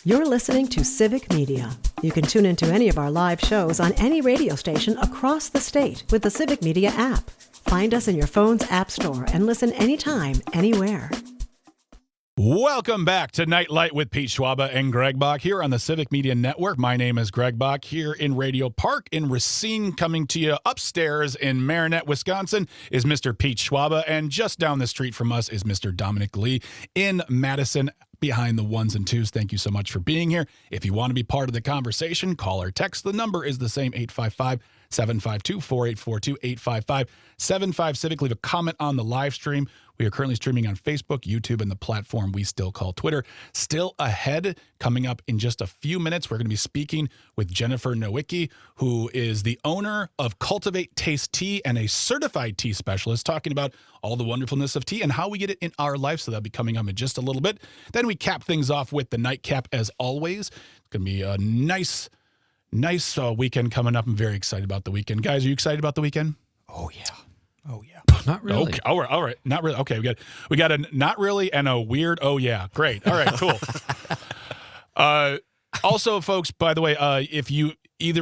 You're listening to Civic Media. You can tune into any of our live shows on any radio station across the state with the Civic Media app. Find us in your phone's app store and listen anytime, anywhere. Welcome back to Nightlight with Pete Schwaba and Greg Bach here on the Civic Media Network. My name is Greg Bach here in Radio Park in Racine. Coming to you upstairs in Marinette, Wisconsin is Mr. Pete Schwaba, and just down the street from us is Mr. Dominic Lee in Madison behind the ones and twos. Thank you so much for being here. If you want to be part of the conversation, call or text. The number is the same, 855-752-4842, 855-75-CIVIC. Leave a comment on the live stream. We are currently streaming on Facebook, YouTube, and the platform we still call Twitter. Still ahead, coming up in just a few minutes, we're going to be speaking with Jennifer Nowicki, who is the owner of Cultivate Taste Tea and a certified tea specialist, talking about all the wonderfulness of tea and how we get it in our life. So that'll be coming up in just a little bit. Then we cap things off with the nightcap, as always. It's going to be a nice weekend coming up. I'm very excited about the weekend. Guys, are you excited about the weekend? Oh, yeah. Not really. Okay. All right. Not really. Okay. We got a not really and a weird. Oh yeah. Great. All right. Cool. Also, folks, by the way, if you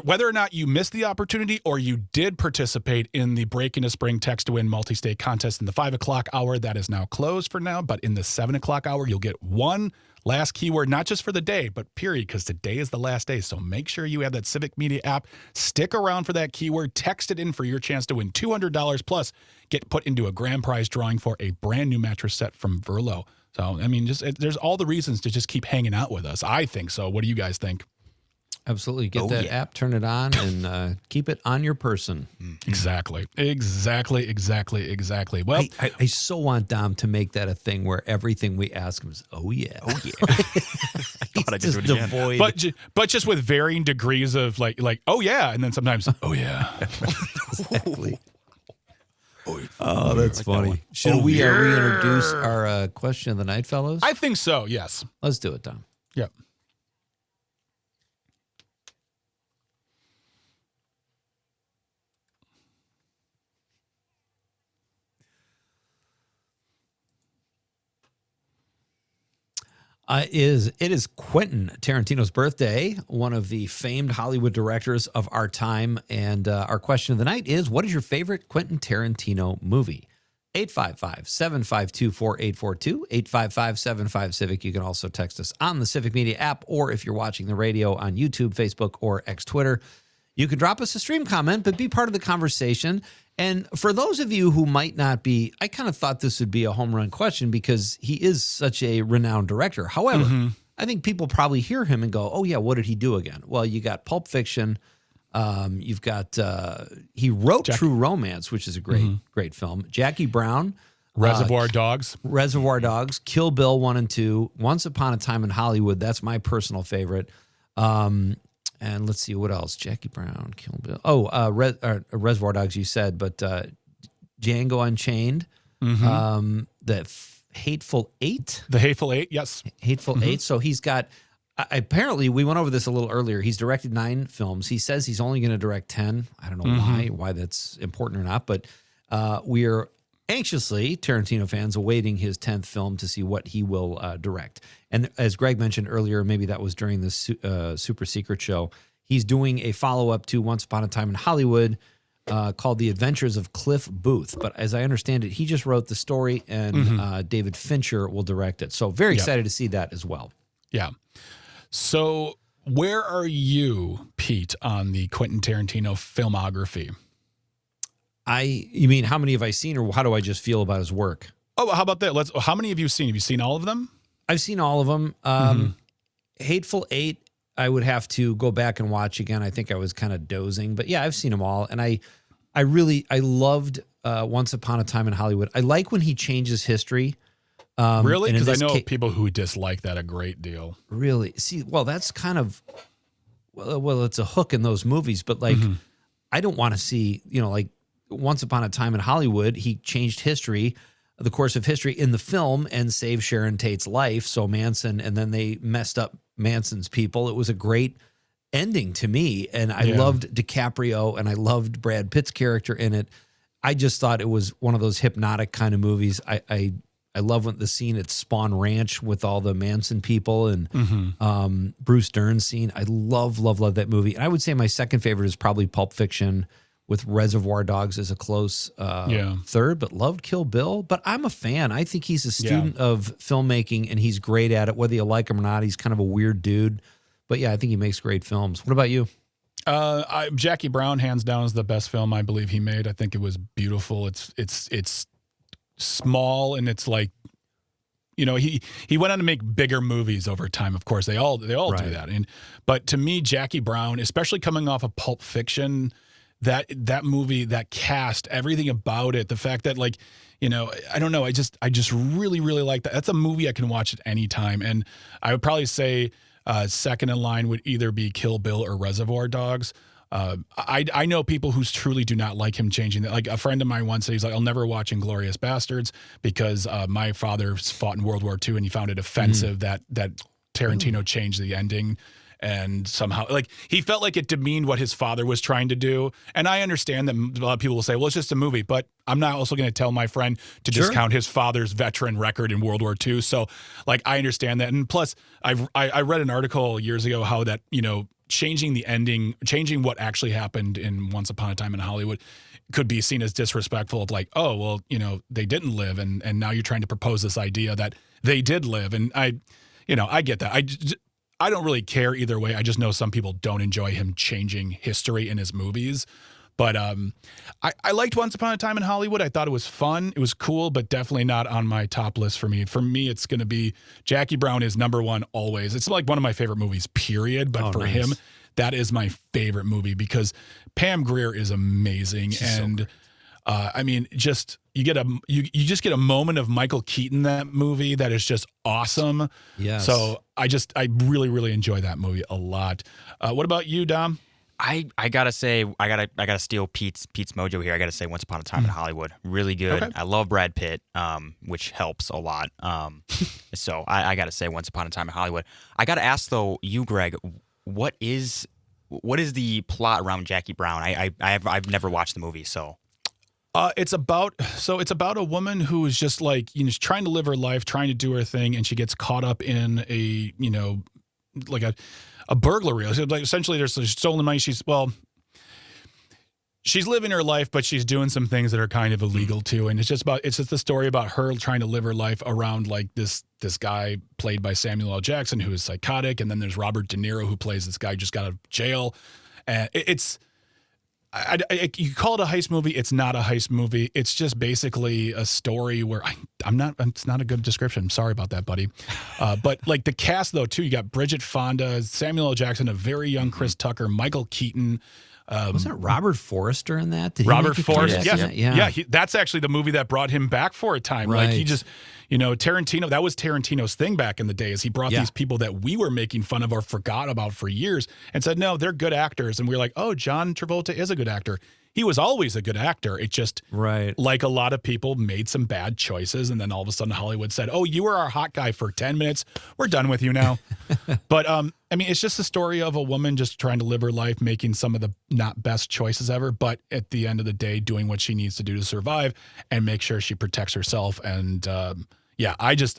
whether or not you missed the opportunity or you did participate in the Break into Spring Text to Win multi-state contest in the 5 o'clock hour, that is now closed for now. But in the 7 o'clock hour, you'll get one last keyword, not just for the day, but period, because today is the last day. So make sure you have that Civic Media app. Stick around for that keyword. Text it in for your chance to win $200 plus get put into a grand prize drawing for a brand new mattress set from Verlo. So, I mean, there's all the reasons to just keep hanging out with us. I think so. What do you guys think? Absolutely. Get that app, turn it on, and keep it on your person. Exactly. Well, I so want Dom to make that a thing where everything we ask him is, oh, yeah. Thought I could do it again. devoid. but just with varying degrees of like, oh, yeah. And then sometimes, oh, yeah. Exactly. Oh, that's funny. Should we reintroduce our question of the night, fellows? I think so, yes. Let's do it, Dom. Yep. It is Quentin Tarantino's birthday, one of the famed Hollywood directors of our time. And our question of the night is, what is your favorite Quentin Tarantino movie? 855-752-4842, 855-75-CIVIC. You can also text us on the Civic Media app, or if you're watching the radio on YouTube, Facebook, or X Twitter, you can drop us a stream comment, but be part of the conversation. And for those of you who might not be, I kind of thought this would be a home run question because he is such a renowned director. However, I think people probably hear him and go, oh, yeah, what did he do again? Well, you got Pulp Fiction. You've got, he wrote True Romance, which is a great film. Jackie Brown. Reservoir Dogs, Kill Bill 1 and 2, Once Upon a Time in Hollywood. That's my personal favorite. And let's see, what else? Jackie Brown, Kill Bill. Oh, Reservoir Dogs, you said, but Django Unchained, the Hateful Eight. The Hateful Eight, yes. Hateful Eight. So he's got, apparently, we went over this a little earlier. He's directed 9 films. He says he's only going to direct 10. I don't know why that's important or not, but we are anxiously, Tarantino fans, awaiting his 10th film to see what he will direct. And as Greg mentioned earlier, maybe that was during the Super Secret show, he's doing a follow-up to Once Upon a Time in Hollywood called The Adventures of Cliff Booth. But as I understand it, he just wrote the story, and David Fincher will direct it. So very excited to see that as well. Yeah. So where are you, Pete, on the Quentin Tarantino filmography? You mean how many have I seen, or how do I just feel about his work? Oh, how about that? How many have you seen? Have you seen all of them? I've seen all of them. Hateful Eight, I would have to go back and watch again. I think I was kind of dozing, but yeah, I've seen them all. And I loved Once Upon a Time in Hollywood. I like when he changes history. Really? Because I know people who dislike that a great deal. Really? See, well, that's kind of, well, it's a hook in those movies, but like, I don't want to see, like Once Upon a Time in Hollywood, he changed history, the course of history in the film, and saved Sharon Tate's life. So Manson, and then they messed up Manson's people. It was a great ending to me. And I loved DiCaprio, and I loved Brad Pitt's character in it. I just thought it was one of those hypnotic kind of movies. I I love when the scene at Spawn Ranch with all the Manson people and Bruce Dern's scene. I love that movie. And I would say my second favorite is probably Pulp Fiction, with Reservoir Dogs as a close third, but loved Kill Bill. But I'm a fan. I think he's a student of filmmaking, and he's great at it, whether you like him or not. He's kind of a weird dude. But yeah, I think he makes great films. What about you? Jackie Brown, hands down, is the best film I believe he made. I think it was beautiful. It's small, and it's like, you know, he went on to make bigger movies over time. Of course, they all do that. But to me, Jackie Brown, especially coming off of Pulp Fiction, that movie, that cast, everything about it, the fact that, like, you know, I don't know, I just really, really like that. That's a movie I can watch at any time. And I would probably say second in line would either be Kill Bill or Reservoir Dogs. I know people who truly do not like him changing that. Like, a friend of mine once said, he's like, I'll never watch Inglourious Bastards because my father fought in World War II and he found it offensive that Tarantino changed the ending. And somehow, like, he felt like it demeaned what his father was trying to do. And I understand that a lot of people will say, well, it's just a movie. But I'm not also going to tell my friend to discount his father's veteran record in World War II. So, like, I understand that. And plus, I read an article years ago how that, you know, changing the ending, changing what actually happened in Once Upon a Time in Hollywood could be seen as disrespectful of, like, oh, well, you know, they didn't live. And now you're trying to propose this idea that they did live. And I get that. I don't really care either way. I just know some people don't enjoy him changing history in his movies. But I liked Once Upon a Time in Hollywood. I thought it was fun. It was cool, but definitely not on my top list for me. For me, it's going to be Jackie Brown is number one always. It's like one of my favorite movies, period. But for him, that is my favorite movie because Pam Grier is amazing. She's so I mean, just you just get a moment of Michael Keaton in that movie that is just awesome. Yes. So I really, really enjoy that movie a lot. What about you, Dom? I gotta say, I gotta steal Pete's mojo here. I gotta say, Once Upon a Time in Hollywood, really good. Okay. I love Brad Pitt, which helps a lot. So I gotta say, Once Upon a Time in Hollywood. I gotta ask though, you, Greg, what is the plot around Jackie Brown? I've never watched the movie, so. It's about a woman who is just like, you know, trying to live her life, trying to do her thing, and she gets caught up in a, you know, like a burglary. Like, essentially, there's stolen money. She's living her life, but she's doing some things that are kind of illegal too. And it's just the story about her trying to live her life around like this guy played by Samuel L. Jackson who is psychotic, and then there's Robert De Niro who plays this guy who just got out of jail, and you call it a heist movie. It's not a heist movie. It's just basically a story where it's not a good description. I'm sorry about that, buddy. But like the cast though too, you got Bridget Fonda, Samuel L. Jackson, a very young Chris Tucker, Michael Keaton. Wasn't Robert Forrester in that? Robert Forrester, yeah. That's actually the movie that brought him back for a time. Right. Like he just, you know, Tarantino. That was Tarantino's thing back in the day. Is he brought these people that we were making fun of or forgot about for years, and said, no, they're good actors, and we were like, oh, John Travolta is a good actor. He was always a good actor. It just, like a lot of people, made some bad choices, and then all of a sudden Hollywood said, oh, you were our hot guy for 10 minutes. We're done with you now. But, I mean, it's just the story of a woman just trying to live her life, making some of the not best choices ever, but at the end of the day, doing what she needs to do to survive and make sure she protects herself. And,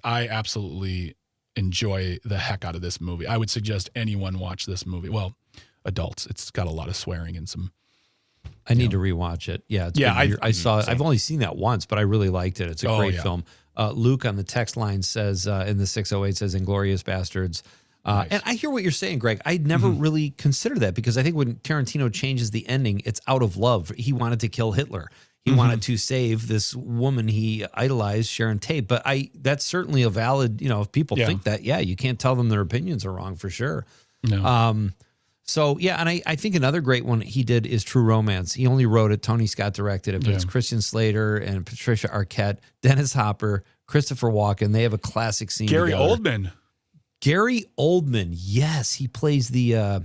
I absolutely enjoy the heck out of this movie. I would suggest anyone watch this movie. Well, adults. It's got a lot of swearing and some... I need to rewatch it. Yeah, I saw it. I've only seen that once, but I really liked it. It's a great film. Luke on the text line says in the 608 says Inglourious Bastards. Nice. And I hear what you're saying, Greg. I'd never really considered that because I think when Tarantino changes the ending, it's out of love. He wanted to kill Hitler. He wanted to save this woman he idolized, Sharon Tate. But that's certainly a valid, you know, if people think that, you can't tell them their opinions are wrong for sure. No. So, yeah, and I think another great one he did is True Romance. He only wrote it. Tony Scott directed it, but it's Christian Slater and Patricia Arquette, Dennis Hopper, Christopher Walken. They have a classic scene Gary together. Oldman. Gary Oldman, yes. He plays the, I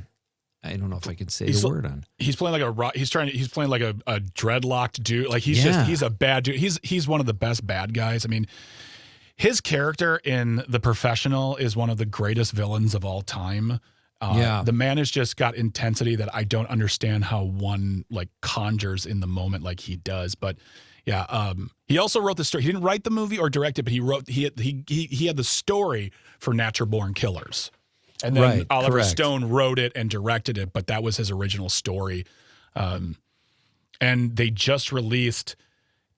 don't know if I can say the word on. He's playing like he's playing like a dreadlocked dude. Like he's a bad dude. He's one of the best bad guys. I mean, his character in The Professional is one of the greatest villains of all time. The man has just got intensity that I don't understand how one like conjures in the moment like he does. But Yeah. He also wrote the story. He didn't write the movie or direct it, but he had the story for Natural Born Killers. And then Oliver Stone wrote it and directed it, but that was his original story. And they just released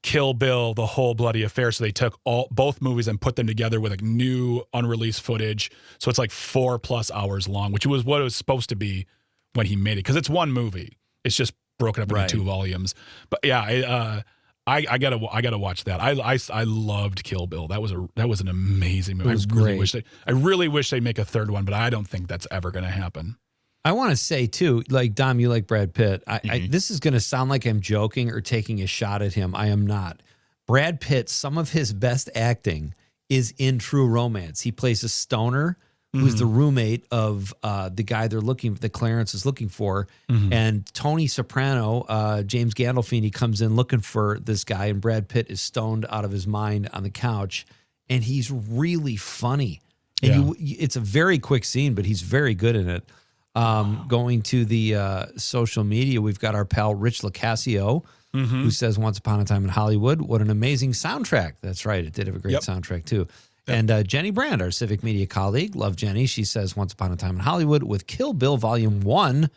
Kill Bill, The Whole Bloody Affair. So they took both movies and put them together with like new unreleased footage. So it's like 4+ hours long, which was what it was supposed to be when he made it. Because it's one movie. It's just broken up into 2 volumes. But yeah, I gotta watch that. I loved Kill Bill. That was an amazing movie. It was great. I really wish they make a third one, but I don't think that's ever gonna happen. I want to say too, like Dom, you like Brad Pitt. This is going to sound like I'm joking or taking a shot at him. I am not. Brad Pitt, some of his best acting is in True Romance. He plays a stoner who's the roommate of the guy that Clarence is looking for. And Tony Soprano, James Gandolfini, comes in looking for this guy, and Brad Pitt is stoned out of his mind on the couch, and he's really funny. And it's a very quick scene, but he's very good in it. Going to the social media, we've got our pal Rich Lacasio, who says Once Upon a Time in Hollywood, what an amazing soundtrack. That's right. It did have a great soundtrack too. And Jenny Brand, our Civic Media colleague, love Jenny. She says Once Upon a Time in Hollywood with Kill Bill Volume 1,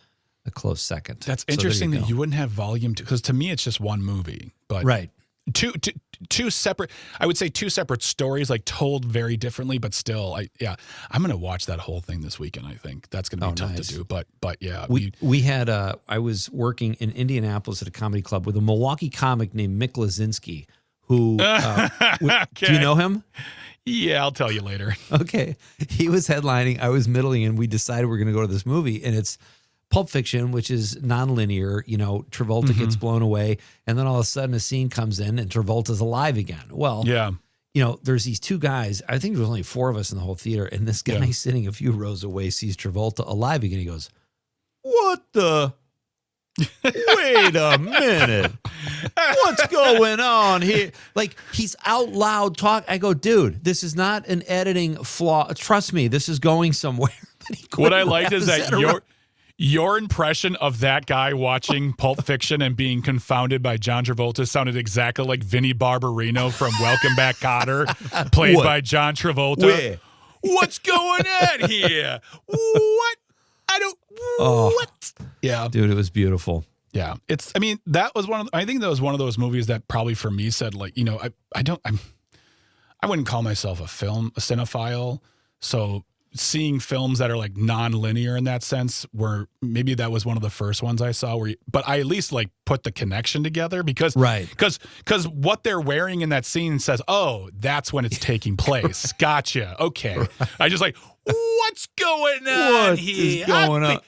a close second. That's interesting that you wouldn't have Volume 2, because to me it's just one movie. But two separate, I would say two separate stories, like told very differently, but still, I'm going to watch that whole thing this weekend. I think that's going to be tough to do, but yeah. We had, I was working in Indianapolis at a comedy club with a Milwaukee comic named Mick Lazinski, who, do you know him? Yeah, I'll tell you later. Okay. He was headlining, I was middling, and we decided we're going to go to this movie, and it's Pulp Fiction, which is nonlinear. You know, Travolta gets blown away, and then all of a sudden a scene comes in and Travolta's alive again. Well, you know, there's these two guys. I think there was only 4 of us in the whole theater, and this guy sitting a few rows away sees Travolta alive again. He goes, "What the? Wait a minute. What's going on here?" Like, he's out loud talk. I go, "Dude, this is not an editing flaw. Trust me, this is going somewhere." What I liked is that your impression of that guy watching Pulp Fiction and being confounded by John Travolta sounded exactly like Vinnie Barbarino from Welcome Back, Kotter, played by John Travolta. Where? What's going on here? What? What? Yeah. Dude, it was beautiful. Yeah. I think that was one of those movies that probably for me said, like, you know, I wouldn't call myself a cinephile. So seeing films that are like non-linear in that sense, where maybe that was one of the first ones I saw but I at least like put the connection together because what they're wearing in that scene says, oh, that's when it's taking place. Gotcha. Okay. Right. I just like, what's going on here? What's going on?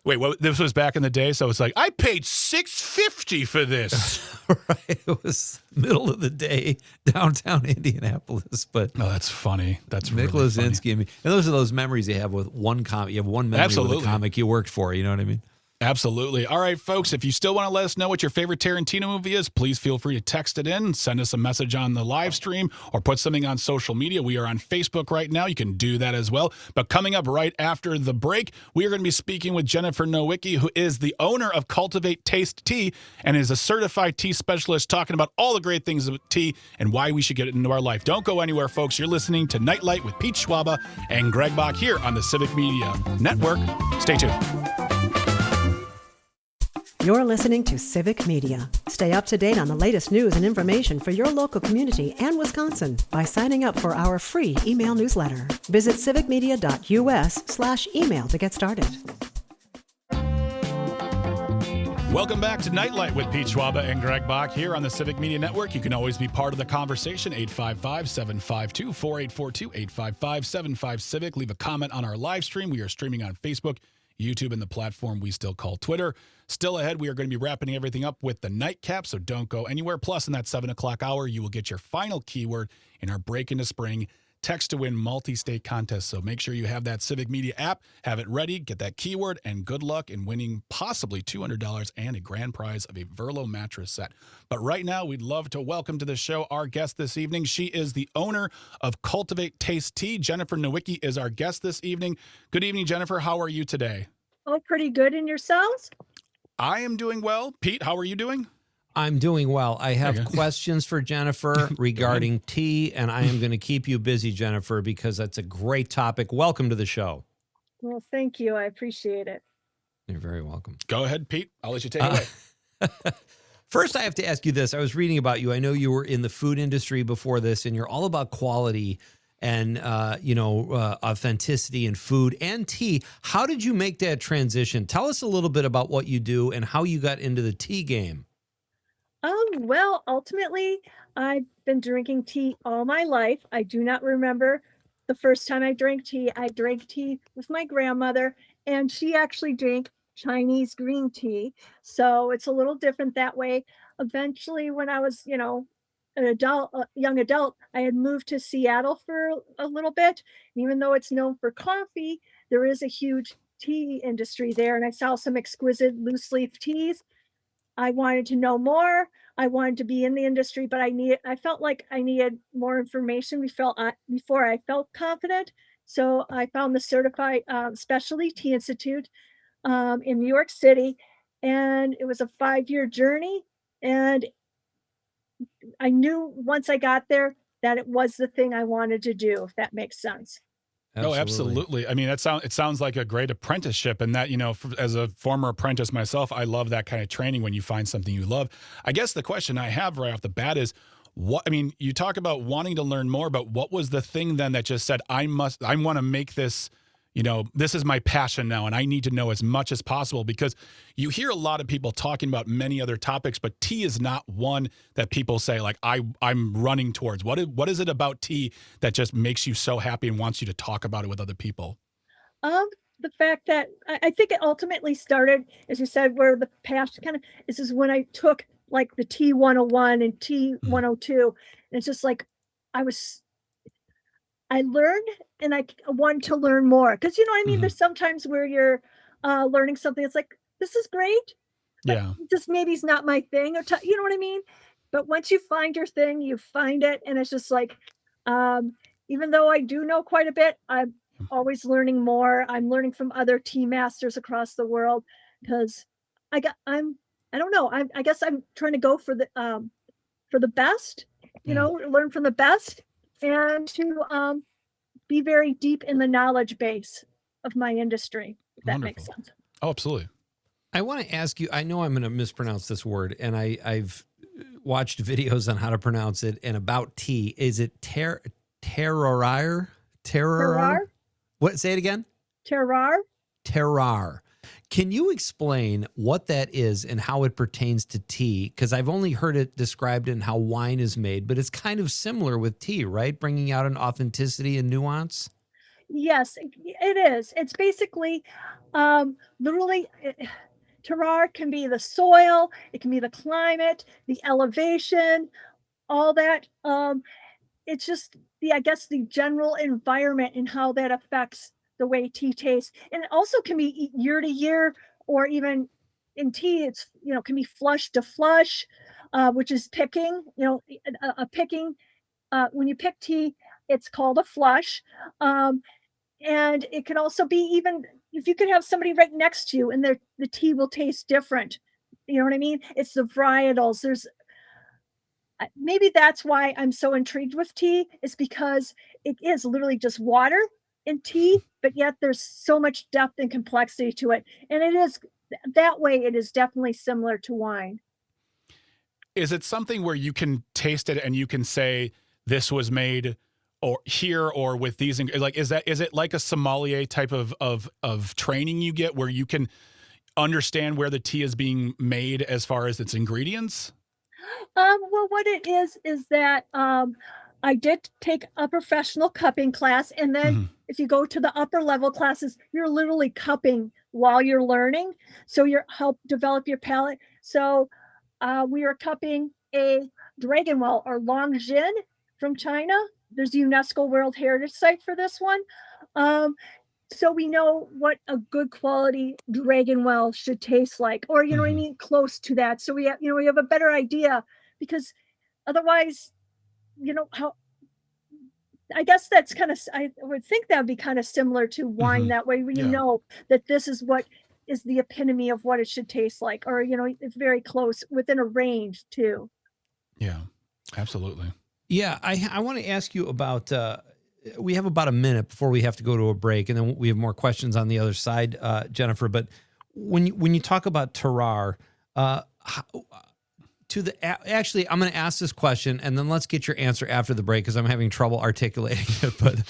Wait, this was back in the day, so it's like, I paid $6.50 for this. Right. It was middle of the day, downtown Indianapolis. But that's funny. That's Nick really Lazinski and me. And those are those memories you have with one comic. You have one memory with a comic you worked for. You know what I mean? Absolutely. All right, folks, if you still want to let us know what your favorite Tarantino movie is, please feel free to text it in, send us a message on the live stream, or put something on social media. We are on Facebook right now. You can do that as well. But coming up right after the break, we are going to be speaking with Jennifer Nowicki, who is the owner of Cultivate Taste Tea and is a certified tea specialist, talking about all the great things of tea and why we should get it into our life. Don't go anywhere, folks. You're listening to Nightlight with Pete Schwaba and Greg Bach here on the Civic Media Network. Stay tuned. You're listening to Civic Media. Stay up to date on the latest news and information for your local community and Wisconsin by signing up for our free email newsletter. Visit civicmedia.us/email to get started. Welcome back to Nightlight with Pete Schwaba and Greg Bach here on the Civic Media Network. You can always be part of the conversation, 855-752-4842, 855-75-CIVIC. Leave a comment on our live stream. We are streaming on Facebook, YouTube, and the platform we still call Twitter. Still ahead, we are going to be wrapping everything up with the nightcap, so don't go anywhere. Plus, in that 7 o'clock hour, you will get your final keyword in our Break into Spring text to win multi-state contest. So make sure you have that Civic Media app, have it ready, get that keyword, and good luck in winning possibly $200 and a grand prize of a Verlo mattress set. But right now, we'd love to welcome to the show our guest this evening. She is the owner of Cultivate Taste Tea. Jennifer Nowicki is our guest this evening. Good evening, Jennifer. How are you today? Oh, pretty good. And yourselves? I am doing well. Pete, how are you doing? I'm doing well. I have There you go. questions for Jennifer regarding tea, and I am going to keep you busy, Jennifer, because that's a great topic. Welcome to the show. Well, thank you. I appreciate it. You're very welcome. Go ahead, Pete. I'll let you take it away. First, I have to ask you this. I was reading about you. I know you were in the food industry before this, and you're all about quality and, authenticity in food and tea. How did you make that transition? Tell us a little bit about what you do and how you got into the tea game. Well, ultimately, I've been drinking tea all my life. I do not remember the first time I drank tea. I drank tea with my grandmother, and she actually drank Chinese green tea. So it's a little different that way. Eventually, when I was, an adult, a young adult, I had moved to Seattle for a little bit. And even though it's known for coffee, there is a huge tea industry there. And I saw some exquisite loose leaf teas. I wanted to know more. I wanted to be in the industry, but I felt like I needed more information before I felt confident. So I found the Certified Specialty Tea Institute in New York City, and it was a 5-year journey. And I knew once I got there that it was the thing I wanted to do, if that makes sense. Oh, absolutely. I mean, it sounds like a great apprenticeship, and that, as a former apprentice myself, I love that kind of training when you find something you love. I guess the question I have right off the bat is, you talk about wanting to learn more, but what was the thing then that just said, I want to make this, this is my passion now, and I need to know as much as possible? Because you hear a lot of people talking about many other topics, but tea is not one that people say, like, I'm running towards. What is it about tea that just makes you so happy and wants you to talk about it with other people? The fact that I think it ultimately started, as you said, where the passion kind of is when I took like the T 101 and T 102. And it's just like I learned, and I want to learn more. Because, there's sometimes where you're learning something. It's like, this is great, but Yeah. this maybe is not my thing. You know what I mean? But once you find your thing, you find it. And it's just like, even though I do know quite a bit, I'm always learning more. I'm learning from other tea masters across the world, because I don't know. I guess I'm trying to go for the best, learn from the best, and to be very deep in the knowledge base of my industry, if that makes Wonderful. sense. Oh, absolutely. I want to ask you, I know I'm going to mispronounce this word, and I've watched videos on how to pronounce it and about tea. Is it terroir? Terroir? What? Say it again. Terroir? Terroir. Can you explain what that is and how it pertains to tea? Because I've only heard it described in how wine is made, but it's kind of similar with tea, right? Bringing out an authenticity and nuance. Yes, it is. It's basically literally terroir can be the soil, it can be the climate, the elevation, all that. It's just I guess the general environment and how that affects the way tea tastes. And it also can be year to year, or even in tea, it's, can be flush to flush, which is picking, a picking. When you pick tea, it's called a flush. And it can also be, even if you could have somebody right next to you and the tea will taste different. You know what I mean? It's the varietals. Maybe that's why I'm so intrigued with tea, is because it is literally just water and tea, but yet there's so much depth and complexity to it. And it is that way, it is definitely similar to wine. Is it something where you can taste it and you can say this was made or here or with these? Like, is it like a sommelier type of training you get where you can understand where the tea is being made as far as its ingredients? Well, what it is that I did take a professional cupping class, and then if you go to the upper level classes, you're literally cupping while you're learning, so you're help develop your palate. So we are cupping a dragon well, or Longjin, from China. There's a UNESCO World Heritage Site for this one. So we know what a good quality dragon well should taste like, or what I mean, close to that. So we have a better idea, because otherwise, how, I guess that's kind of, I would think that would be kind of similar to wine that way, when you know that this is what is the epitome of what it should taste like, or it's very close within a range too. Yeah, absolutely. Yeah, I want to ask you about. We have about a minute before we have to go to a break, and then we have more questions on the other side, Jennifer. But when you talk about terroir, actually, I'm going to ask this question, and then let's get your answer after the break because I'm having trouble articulating it. But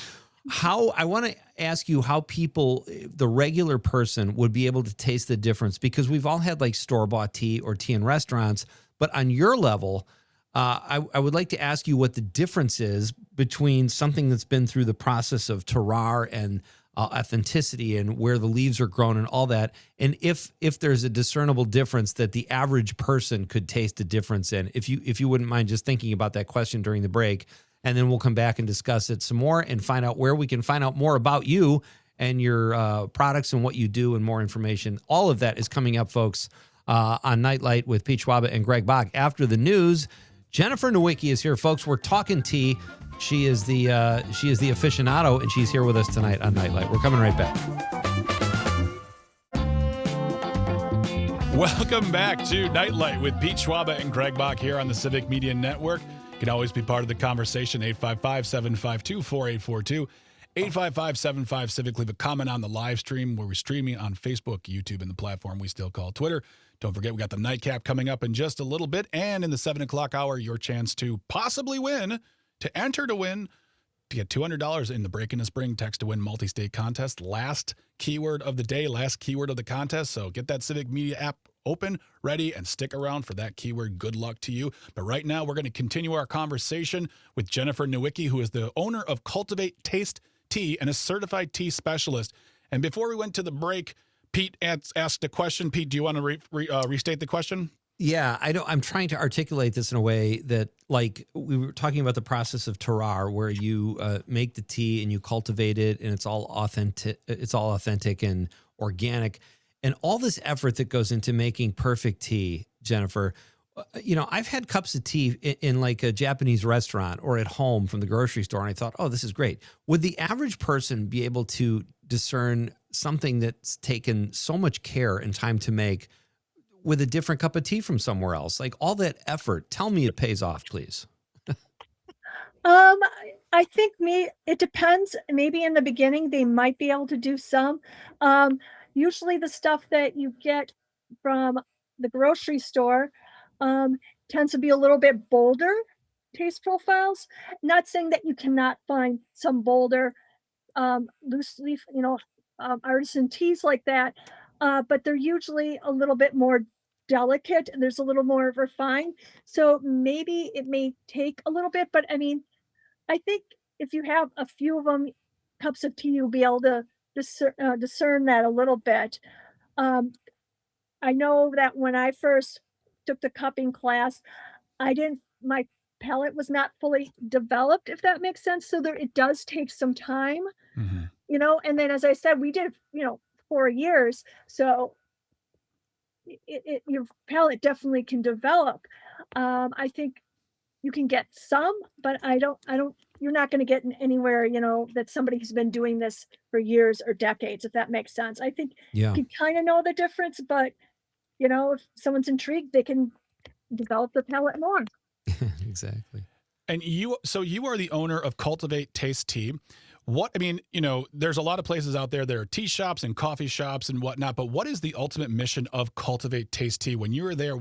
I want to ask you how people, the regular person, would be able to taste the difference, because we've all had like store-bought tea or tea in restaurants, but on your level, I would like to ask you what the difference is between something that's been through the process of terroir and authenticity and where the leaves are grown and all that, and if there's a discernible difference that the average person could taste a difference in. If you wouldn't mind just thinking about that question during the break, and then we'll come back and discuss it some more and find out where we can find out more about you and your products and what you do and more information. All of that is coming up, folks, on Nightlight with Pete Schwaba and Greg Bach. After the news, Jennifer Nowicki is here, folks. We're talking tea. She is the aficionado, and she's here with us tonight on Nightlight. We're coming right back. Welcome back to Nightlight with Pete Schwaba and Greg Bach here on the Civic Media Network. You can always be part of the conversation, 855-752-4842. 855-75-CIVIC. Leave a comment on the live stream where we're streaming on Facebook, YouTube, and the platform we still call Twitter. Don't forget, we got the nightcap coming up in just a little bit. And in the 7 o'clock hour, your chance to possibly win, to enter to win, to get $200 in the Break in the Spring Text to Win multi-state contest. Last keyword of the day, last keyword of the contest. So get that Civic Media app open, ready, and stick around for that keyword. Good luck to you. But right now, we're going to continue our conversation with Jennifer Nowicki, who is the owner of Cultivate Taste Tea and a certified tea specialist. And before we went to the break, Pete asked a question. Pete, do you want to restate the question? Yeah, I'm trying to articulate this in a way that, like, we were talking about the process of terroir, where you make the tea and you cultivate it, and it's all authentic. It's all authentic and organic, and all this effort that goes into making perfect tea, Jennifer. I've had cups of tea in like a Japanese restaurant or at home from the grocery store, and I thought, oh, this is great. Would the average person be able to discern something that's taken so much care and time to make with a different cup of tea from somewhere else? Like, all that effort, tell me it pays off, please. I think it depends. Maybe in the beginning they might be able to do some. Usually the stuff that you get from the grocery store tends to be a little bit bolder taste profiles. Not saying that you cannot find some bolder loose leaf, artisan teas like that, but they're usually a little bit more delicate and there's a little more refined. So maybe it may take a little bit, but I mean, I think if you have a few of them, cups of tea, you'll be able to discern that a little bit. Um, I know that when I first took the cupping class, my palate was not fully developed, if that makes sense. So it does take some time, Mm-hmm. and then as I said, we did, 4 years. So your palate definitely can develop. I think you can get some, but you're not going to get anywhere, that somebody who's been doing this for years or decades, if that makes sense. I think Yeah, you kind of know the difference, but, if someone's intrigued, they can develop the palate more. exactly. And you are the owner of Cultivate Taste Tea. There's a lot of places out there. There are tea shops and coffee shops and whatnot, but what is the ultimate mission of Cultivate Taste Tea? When you were there,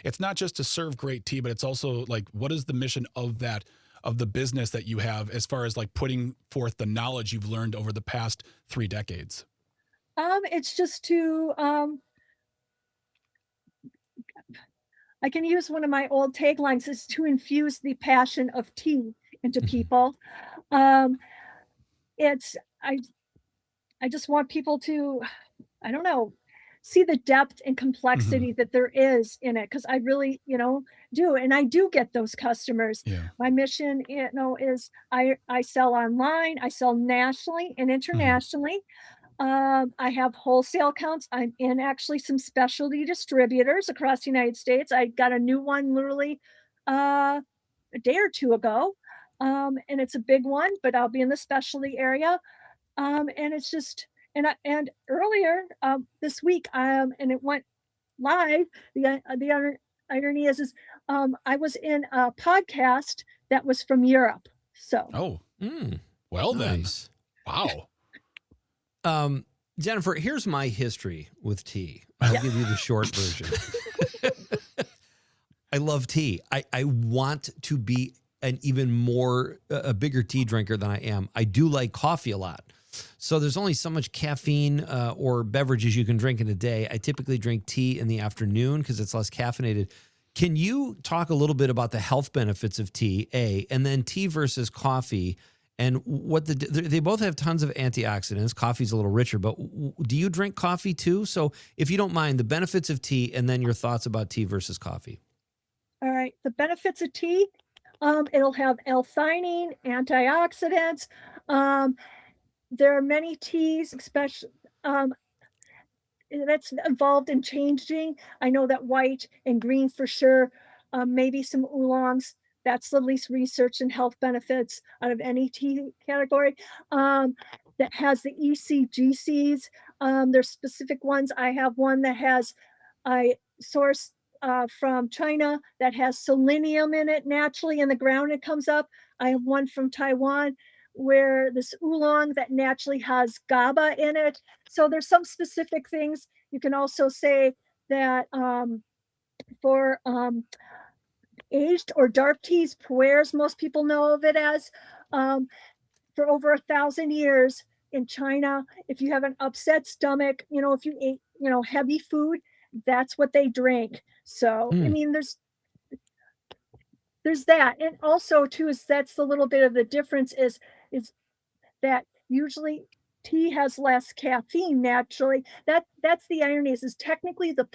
it's not just to serve great tea, but it's also like, what is the mission of the business that you have as far as like putting forth the knowledge you've learned over the past 3 decades? It's just I can use one of my old taglines, is to infuse the passion of tea into people. Um, it's I just want people to, I don't know, see the depth and Mm-hmm. complexity that there is in it, because I really, do, and I do get those customers. Yeah. My mission, is I sell online, I sell nationally and Mm-hmm. internationally. I have wholesale accounts. I'm in actually some specialty distributors across the United States. I got a new one literally uh, a day or two ago, and it's a big one, but I'll be in the specialty area. And it's just, and earlier this week, and it went live. The irony is I was in a podcast that was from Europe. So Oh, Mm, well then. nice. Wow. Jennifer, here's my history with tea. I'll give you the short version. I love tea. I want to be an even more, a bigger tea drinker than I am. I do like coffee a lot. So there's only so much caffeine or beverages you can drink in a day. I typically drink tea in the afternoon because it's less caffeinated. Can you talk a little bit about the health benefits of tea, A, and then tea versus coffee, and what they both have tons of antioxidants. Coffee's a little richer, but do you drink coffee too? So if you don't mind, the benefits of tea and then your thoughts about tea versus coffee. all right, the benefits of tea. It'll have L-theanine, antioxidants. Um, there are many teas, especially that's involved in changing. I know that white and green for sure, maybe some oolongs. That's the least research and health benefits out of any tea category. That has the ECGCs. There's specific ones. I have one that has, I source from China that has selenium in it naturally in the ground. It comes up. I have one from Taiwan where this oolong that naturally has GABA in it. So there's some specific things. You can also say that for aged or dark teas, pu'ers, most people know of it as, um, for over 1,000 years in China, if you have an upset stomach, if you ate, heavy food, that's what they drink. So, I Mm. mean, there's that. And also too, is that's the little bit of the difference is that usually tea has less caffeine naturally. That's the irony is technically the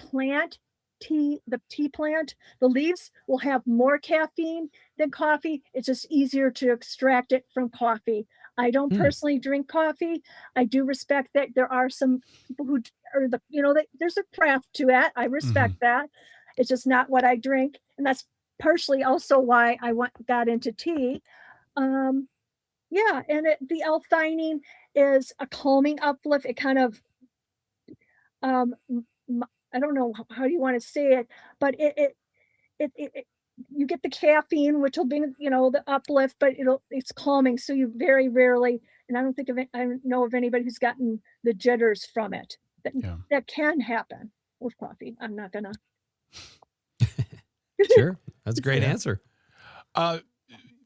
tea plant, the leaves will have more caffeine than coffee. It's just easier to extract it from coffee. I don't Mm. personally drink coffee. I do respect that there are some people who are there's a craft to it. I respect that. It's just not what I drink. And that's partially also why got into tea. Um, yeah, and the L-theanine is a calming uplift. It kind of, um, I don't know how you want to say it, but it you get the caffeine, which will bring the uplift, but it's calming. So you very rarely, and I don't think of it, I don't know of anybody who's gotten the jitters from it. That Yeah. that can happen with coffee. I'm not gonna. Sure. That's a great Yeah. answer.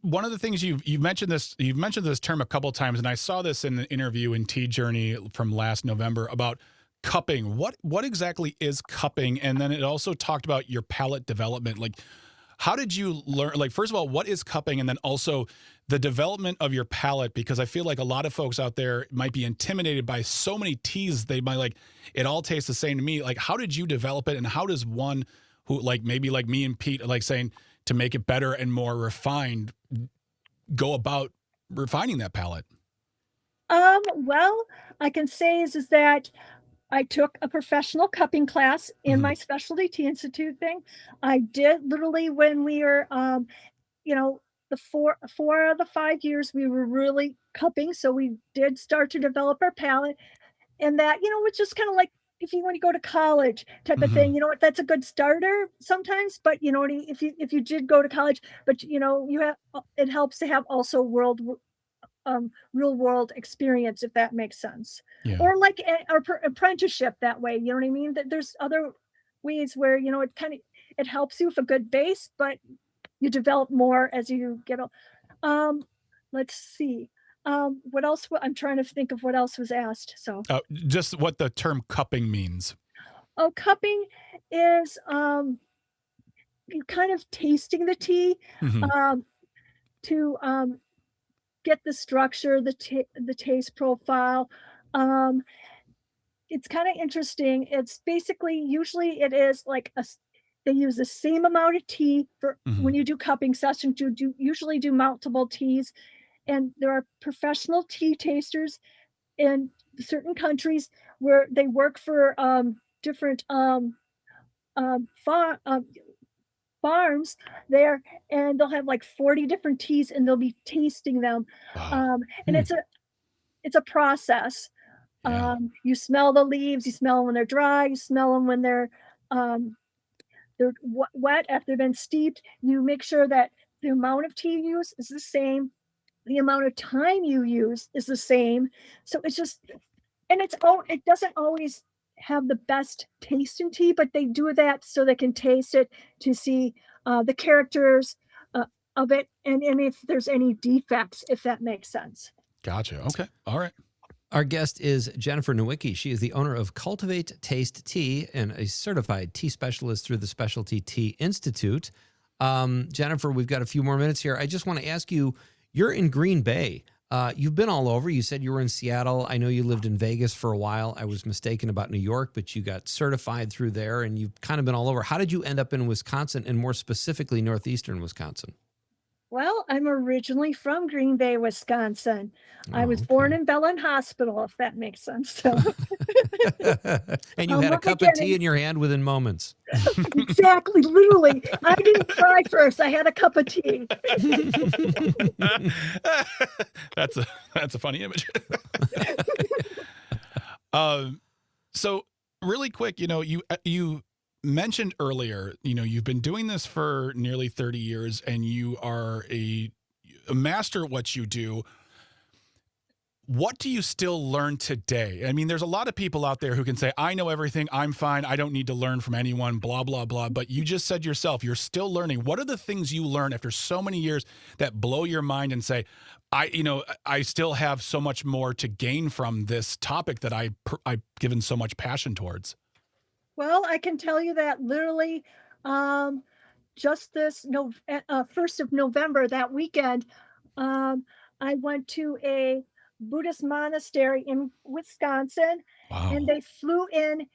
One of the things you've mentioned this term a couple of times, and I saw this in an interview in Tea Journey from last November about cupping. What exactly is cupping? And then it also talked about your palate development. Like, how did you learn? Like, first of all, what is cupping? And then also the development of your palate, because I feel like a lot of folks out there might be intimidated by so many teas. They might like, it all tastes the same to me. Like, how did you develop it? And how does one who maybe like me and Pete, like saying to make it better and more refined, go about refining that palate? Well, I can say is that I took a professional cupping class in my specialty tea institute thing. I did literally when we were, you know, the four of the 5 years we were really cupping. So we did start to develop our palate, and that it's just kind of like if you want to go to college type of thing. You know what? That's a good starter sometimes, but if you did go to college, but you have it helps to have also real world experience, if that makes sense, Yeah. or like apprenticeship that way. You know what I mean? That there's other ways where it helps you with a good base, but you develop more as you get. Um, let's see. What else? I'm trying to think of what else was asked. So, Just what the term cupping means. oh, cupping is you kind of tasting the tea Mhm. to get the structure, the taste profile. Um, it's kind of interesting. It's basically usually it is like they use the same amount of tea for when Mhm. you do cupping sessions. You usually do multiple teas, and there are professional tea tasters in certain countries where they work for different farms there, and they'll have like 40 different teas, and they'll be tasting them. Wow. And it's a process. Yeah. You smell the leaves, you smell them when they're dry, you smell them when um, they're wet after they've been steeped. You make sure that the amount of tea you use is the same. The amount of time you use is the same. So it's just, and it doesn't always have the best taste in tea, but they do that so they can taste it to see the characters uh, of it, and if there's any defects, if that makes sense. Gotcha. Okay. All right. Our guest is Jennifer Nowicki. She is the owner of Cultivate Taste Tea and a certified tea specialist through the Specialty Tea Institute. Jennifer, we've got a few more minutes here. I just want to ask you, you're in Green Bay. You've been all over. You said you were in Seattle. I know you lived in Vegas for a while. I was mistaken about New York, but you got certified through there, and you've kind of been all over. How did you end up in Wisconsin, and more specifically, northeastern Wisconsin? Well, I'm originally from Green Bay, Wisconsin. I Oh, was born okay. in Belen Hospital, if that makes sense. So And you had a cup of tea in your hand within moments. exactly, literally. I didn't try first. I had a cup of tea. That's a funny image. So really quick, you mentioned earlier, you've been doing this for nearly 30 years and you are a master at what you do. What do you still learn today? I mean, there's a lot of people out there who can say, I know everything, I'm fine, I don't need to learn from anyone, blah, blah, blah. But you just said yourself, you're still learning. What are the things you learn after so many years that blow your mind and say, I still have so much more to gain from this topic that I've given so much passion towards? Well, I can tell you that literally just this 1st of November, that weekend, I went to a Buddhist monastery in Wisconsin, and Wow. they flew in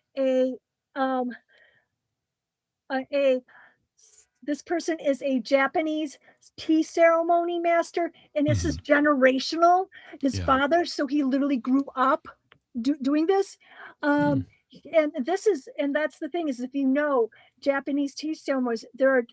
um, a this person is a Japanese tea ceremony master, and this is Mhm. generational. His Yeah. father, so he literally grew up doing this. Hmm. Um, and that's the thing is, if you know Japanese tea ceremonies, there are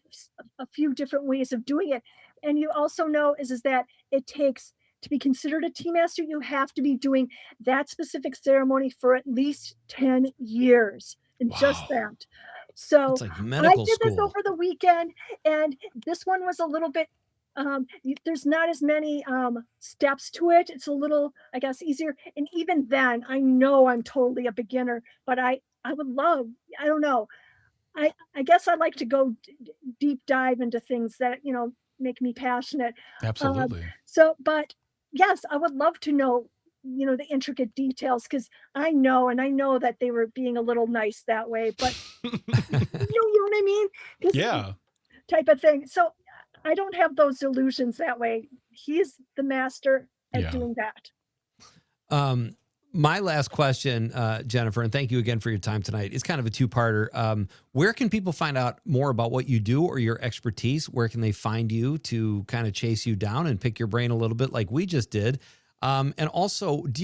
a few different ways of doing it, and you also know is that it takes to be considered a tea master, you have to be doing that specific ceremony for at least 10 years, and just Wow. that. So It's like I medical did this school. over the weekend, and this one was a little bit. There's not as many steps to it. It's a little, I guess, easier. And even then, I know I'm totally a beginner, but I would love. I don't know. I guess I like to go deep dive into things that make me passionate. Um, Absolutely. but yes, I would love to know the intricate details, because I know that they were being a little nice that way, but you know what I mean? This Yeah. type of thing. So I don't have those illusions that way. He's the master at Yeah. doing that. Um, my last question, Jennifer, and thank you again for your time tonight. It's kind of a two-parter. Where can people find out more about what you do or your expertise? Where can they find you to kind of chase you down and pick your brain a little bit like we just did? And also, what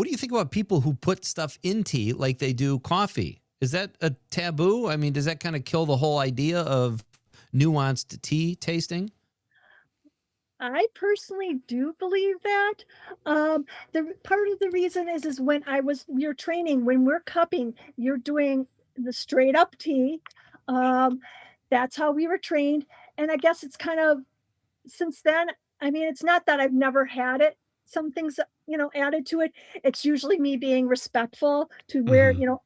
do you think about people who put stuff in tea like they do coffee? Is that a taboo? I mean, does that kind of kill the whole idea of nuanced tea tasting? I personally do believe that. The part of the reason is when you're training, when we're cupping, you're doing the straight up tea. Um, that's how we were trained. And I guess it's kind of since then, I mean, it's not that I've never had it. Some things, added to it. It's usually me being respectful to where, Mhm.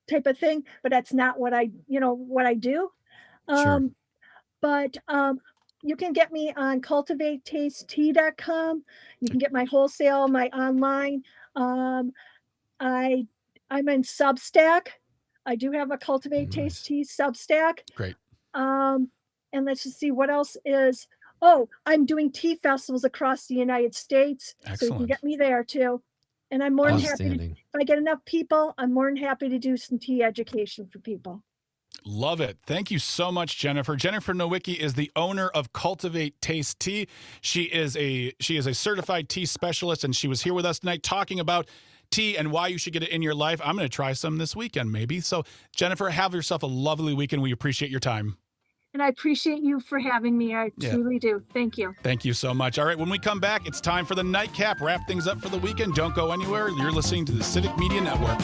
type of thing, but that's not what I do. Sure. Um, but you can get me on cultivatetastea.com. You can get my wholesale, my online. Um, I I'm in Substack. I do have a Cultivate Taste Nice. Tea Substack. Great. Um, and let's just see what else is. Oh, I'm doing tea festivals across the United States, so you can Excellent. get me there too. And I'm more than happy to, Outstanding. if I get enough people, I'm more than happy to do some tea education for people. Love it. Thank you so much, Jennifer. Jennifer Nowicki is the owner of Cultivate Taste Tea. She is a certified tea specialist, and she was here with us tonight talking about tea and why you should get it in your life. I'm going to try some this weekend, maybe. So, Jennifer, have yourself a lovely weekend. We appreciate your time. And I appreciate you for having me. I Yeah. truly do. Thank you. Thank you so much. All right, when we come back, it's time for the nightcap. Wrap things up for the weekend. Don't go anywhere. You're listening to the Civic Media Network.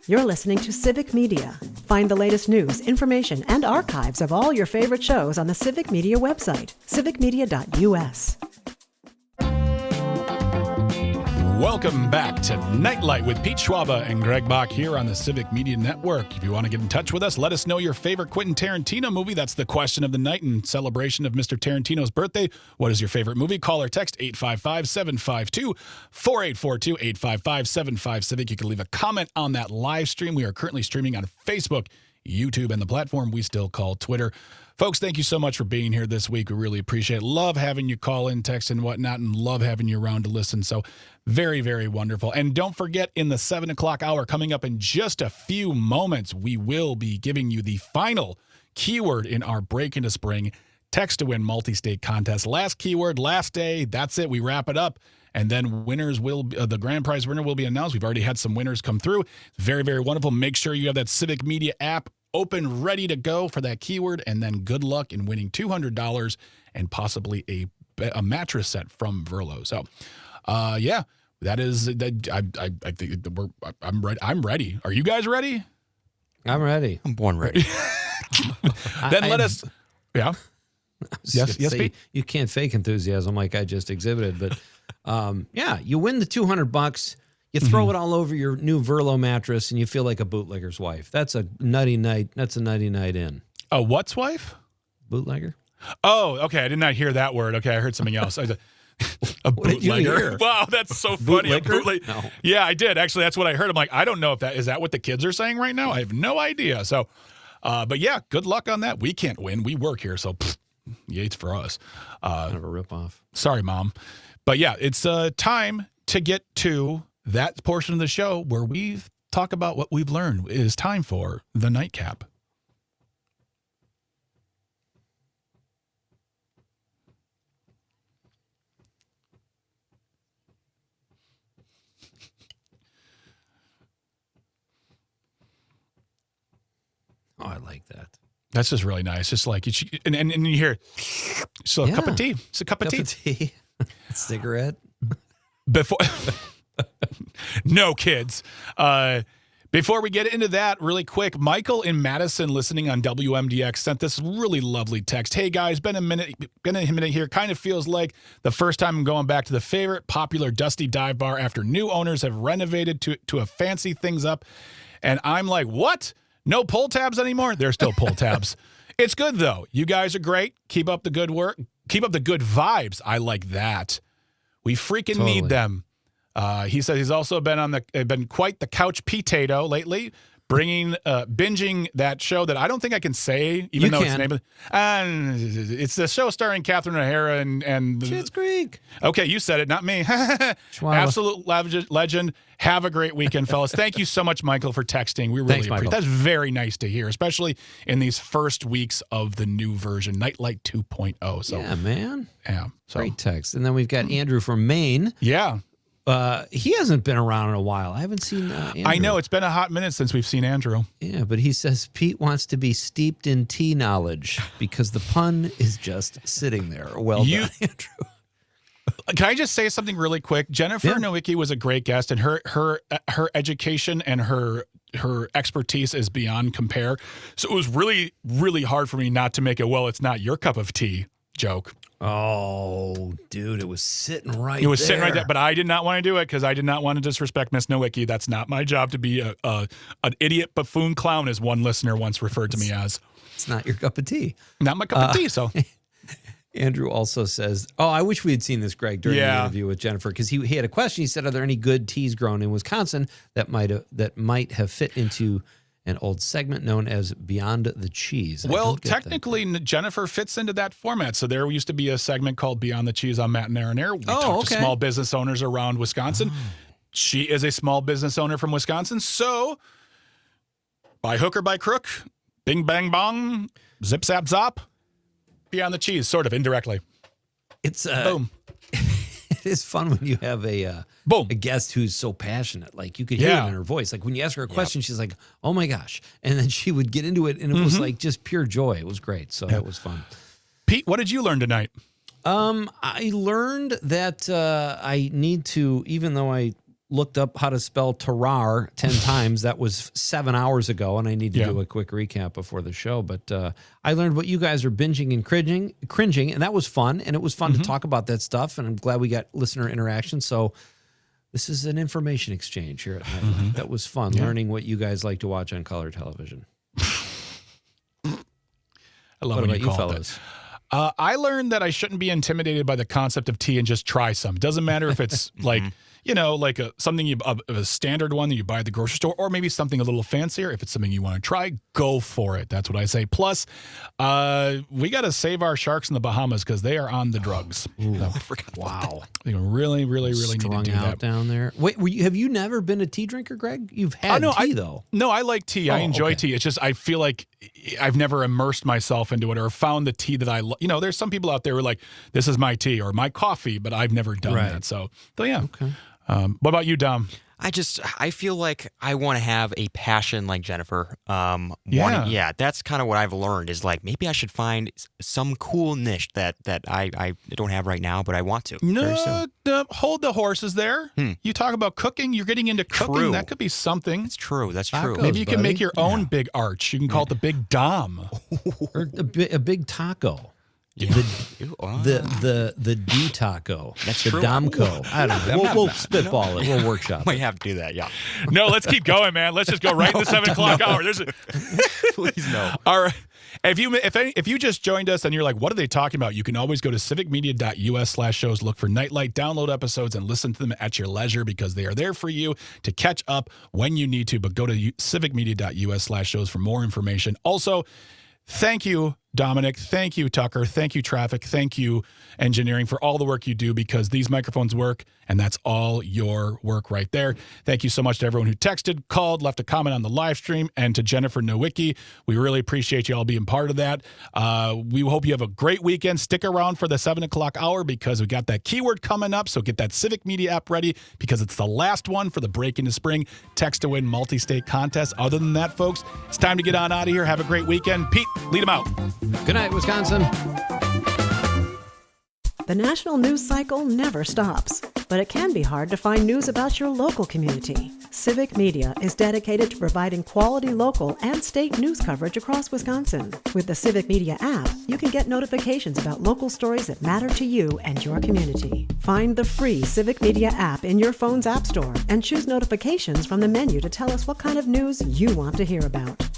You're listening to Civic Media. Find the latest news, information, and archives of all your favorite shows on the Civic Media website, civicmedia.us. Welcome back to Nightlight with Pete Schwaba and Greg Bach here on the Civic Media Network. If you want to get in touch with us, let us know your favorite Quentin Tarantino movie. That's the question of the night in celebration of Mr. Tarantino's birthday. What is your favorite movie? Call or text 855-752-4842, 855-75-CIVIC. You can leave a comment on that live stream. We are currently streaming on Facebook, YouTube, and the platform we still call Twitter. Folks, thank you so much for being here this week. We really appreciate it. Love having you call in, text, and whatnot, and love having you around to listen. So very, very wonderful. And don't forget, in the 7 o'clock hour, coming up in just a few moments, we will be giving you the final keyword in our Break into Spring Text to Win multi-state contest. Last keyword, last day. That's it. We wrap it up. And then winners will, the grand prize winner will be announced. We've already had some winners come through. Very, very wonderful. Make sure you have that Civic Media app open, ready to go for that keyword. And then good luck in winning $200 and possibly a mattress set from Verlo. So, yeah, that is, I think I'm ready. I'm ready. Are you guys ready? I'm ready. I'm born ready. Then let us, yeah. Yes, Pete? You can't fake enthusiasm like I just exhibited, but yeah, you win the $200. You throw it all over your new Verlo mattress, and you feel like a bootlegger's wife. That's a nutty night. That's a nutty night in. A what's wife? Bootlegger. Oh, okay. I did not hear that word. Okay, I heard something else. A What did you bootlegger. hear? Wow, that's so funny. Bootlegger? No. Yeah, I did. Actually, that's what I heard. I'm like, I don't know if that is that what the kids are saying right now. I have no idea. So, but yeah, good luck on that. We can't win. We work here, so Yates for us. Kind of a ripoff. Sorry, Mom. But yeah, it's time to get to that portion of the show where we talk about what we've learned. It is time for the nightcap. Oh, I like that. That's just really nice. Just like and you hear, so a cup of tea. It's a cup of tea. Cigarette. Before, no kids. Before we get into that, really quick, Michael in Madison, listening on WMDX, sent this really lovely text. Hey guys, been a minute here. Kind of feels like the first time I'm going back to the favorite popular Dusty Dive Bar after new owners have renovated to a fancy things up, and I'm like, what? No pull tabs anymore? There's still pull tabs. It's good though. You guys are great. Keep up the good work. Keep up the good vibes. I like that. We freaking need them. He says he's also been quite the couch potato lately, binging that show that I don't think I can say, even though it's named. It's the show starring Catherine O'Hara and Schitt's Creek. Okay, you said it, not me. Absolute legend. Have a great weekend, fellas. Thank you so much, Michael, for texting. We really appreciate it. That's very nice to hear, especially in these first weeks of the new version, Nightlight 2.0. So yeah, man. Yeah. So. Great text. And then we've got Andrew from Maine. Yeah. He hasn't been around in a while. I haven't seen Andrew. I know. It's been a hot minute since we've seen Andrew. Yeah, but he says Pete wants to be steeped in tea knowledge because the pun is just sitting there. Well done, Andrew. Can I just say something really quick? Jennifer Nowicki was a great guest, and her education and her expertise is beyond compare. So it was really, really hard for me not to make a, well, it's not your cup of tea joke. Oh, dude, it was sitting right It was sitting right there, but I did not want to do it because I did not want to disrespect Miss Nowicki. That's not my job to be an idiot buffoon clown, as one listener once referred to me as. It's not your cup of tea. Not my cup of tea, so... Andrew also says, oh, I wish we had seen this, Greg, during the interview with Jennifer, because he had a question. He said, are there any good teas grown in Wisconsin that might have fit into an old segment known as Beyond the Cheese? Well, technically, Jennifer fits into that format. So there used to be a segment called Beyond the Cheese on Matt and Aaron Air. We talked to small business owners around Wisconsin. She is a small business owner from Wisconsin. So by hook or by crook, bing, bang, bong, zip, zap, zop. Beyond the Cheese, sort of indirectly. It's boom. It is fun when you have a Boom. guest who's so passionate. Like you could hear it in her voice. Like when you ask her a question, she's like, "Oh my gosh!" And then she would get into it, and it was like just pure joy. It was great. So it was fun. Pete, what did you learn tonight? I learned that I need to, even though I looked up how to spell terroir 10 times, that was 7 hours ago, and I need to do a quick recap before the show. But I learned what you guys are binging and cringing, and that was fun. And it was fun to talk about that stuff, and I'm glad we got listener interaction. So this is an information exchange here at Nightlight. That was fun, learning what you guys like to watch on color television. I love what when about you you call fellas? it. I learned that I shouldn't be intimidated by the concept of tea and just try some. Doesn't matter if it's like, like something a standard one that you buy at the grocery store, or maybe something a little fancier. If it's something you want to try, go for it. That's what I say. Plus, we got to save our sharks in the Bahamas because they are on the drugs. I forgot. Wow. They really, really, really need Strung to do out that. down there. Wait, have you never been a tea drinker, Greg? You've had tea, though. No, I like tea. I enjoy okay. tea. It's just I feel like I've never immersed myself into it or found the tea that I love. There's some people out there who are like, this is my tea or my coffee, but I've never done that. So yeah. Okay. What about you, Dom? I feel like I want to have a passion like Jennifer. That's kind of what I've learned is like maybe I should find some cool niche that I don't have right now, but I want to. Very soon. Hold the horses there. You talk about cooking. You're getting into cooking. True. That could be something. That's true. That's true. Tacos. Maybe you can buddy. make your own big arch. You can call it the Big Dom. Or a big taco. Yeah. The D taco. That's the true. Domco. I don't know. We'll spitball it. We'll workshop Might it. have to do that. Yeah. No, let's keep going, man. Let's just go right in the 7 o'clock hour. Please no. All right. If you just joined us and you're like, what are they talking about? You can always go to civicmedia.us/shows, look for Nightlight, download episodes, and listen to them at your leisure because they are there for you to catch up when you need to. But go to civicmedia.us/shows for more information. Also, thank you, Dominic. Thank you, Tucker. Thank you, Traffic. Thank you, Engineering, for all the work you do because these microphones work, and that's all your work right there. Thank you so much to everyone who texted, called, left a comment on the live stream, and to Jennifer Nowicki. We really appreciate you all being part of that. We hope you have a great weekend. Stick around for the 7 o'clock hour because we got that keyword coming up, so get that Civic Media app ready because it's the last one for the break into spring text to win multi-state contest. Other than that, folks, it's time to get on out of here. Have a great weekend. Pete, lead them out. Good night, Wisconsin. The national news cycle never stops, but it can be hard to find news about your local community. Civic Media is dedicated to providing quality local and state news coverage across Wisconsin. With the Civic Media app, you can get notifications about local stories that matter to you and your community. Find the free Civic Media app in your phone's app store and choose notifications from the menu to tell us what kind of news you want to hear about.